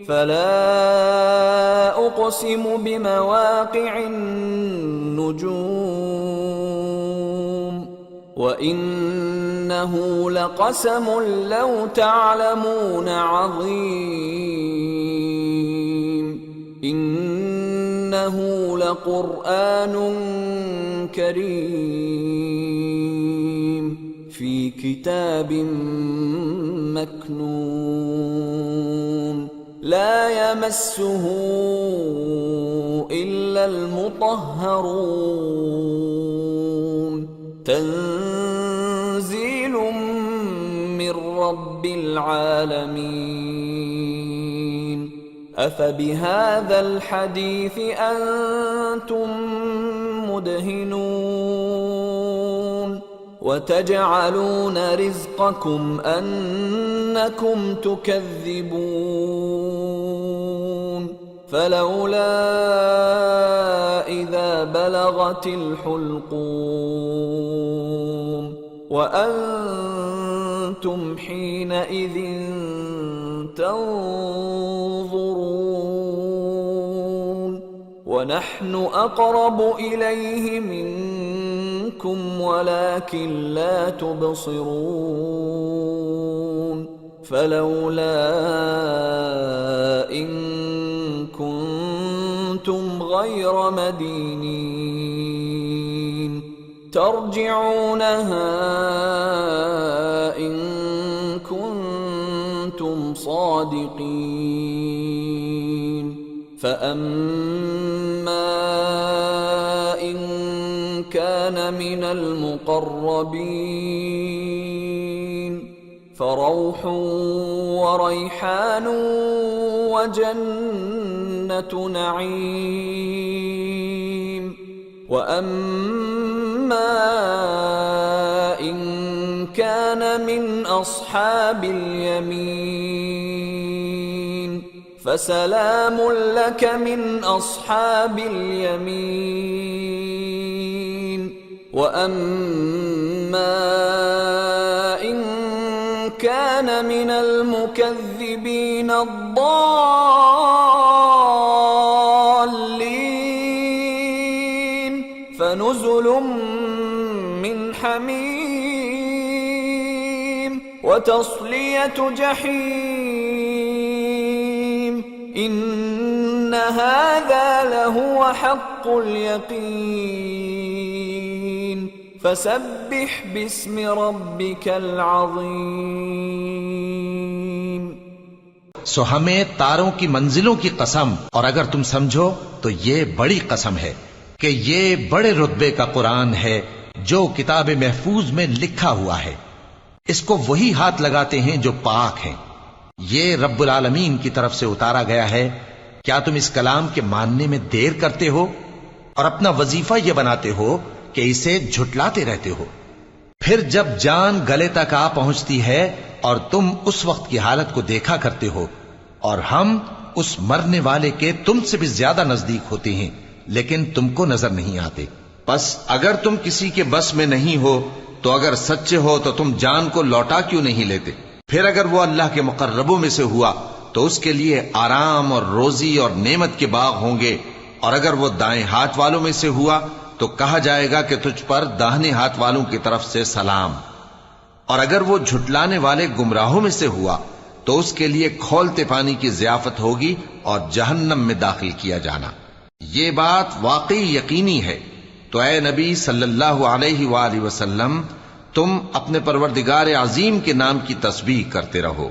فلا أقسم بمواقع النجوم وإنه لقسم لو تعلمون عظيم إنه لقرآن كريم في كتاب مكنون لا يمسه إلا المطهرون تنزيل من رب العالمين أفبهذا الحديث أنتم مدهنون وتجعلون رزقكم أنكم تكذبون فلولا إذا بلغت الحلقوم وأنتم حينئذ تنظرون ونحن أقرب إليه منكم ولكن لا تبصرون فلولا إن كنتم غير مدينين ترجعونها إن كنتم صادقين فأما إن كان من المقربين فروح وريحان وجنة نعيم وأما إن كان من أصحاب اليمين فسلام لك من أصحاب اليمين وأما إن كان من المكذبين الضالين فنزل من حميم وتصلية جحيم إن هذا لهو حق اليقين فسبح باسم ربك العظيم सो हमें तारों की मंजिलों की कसम, और अगर तुम समझो तो ये बड़ी कसम है कि ये बड़े रुतबे का कुरान है जो किताब महफूज में लिखा हुआ है। इसको वही हाथ लगाते हैं जो पाक हैं। ये रब्बुल आलमीन की तरफ से उतारा गया है। क्या तुम इस कलाम के मानने में देर करते हो और अपना वजीफा यह बनाते हो कि इसे झुटलाते रहते हो? फिर जब जान गले तक आ पहुंचती है और तुम उस वक्त की हालत को देखा करते हो और हम उस मरने वाले के तुमसे भी ज्यादा नजदीक होते हैं, लेकिन तुमको नजर नहीं आते। बस अगर तुम किसी के बस में नहीं हो तो अगर सच्चे हो तो तुम जान को लौटा क्यों नहीं लेते? फिर अगर वो अल्लाह के मुकर्रबों में से हुआ तो उसके लिए आराम और रोजी और नेमत के बाग होंगे, और अगर वो दाएं हाथ वालों में से हुआ तो कहा जाएगा कि तुझ पर दाहिने हाथ वालों की तरफ से सलाम। और अगर वो झुटलाने वाले गुमराहों में से हुआ तो उसके लिए खौलते पानी की ज़ियाफत होगी और जहन्नम में दाखिल किया जाना। ये बात वाकई यकीनी है। तो ऐ नबी सल्लल्लाहु अलैहि वसल्लम, तुम अपने परवरदिगार अजीम के नाम की तस्बीह करते रहो।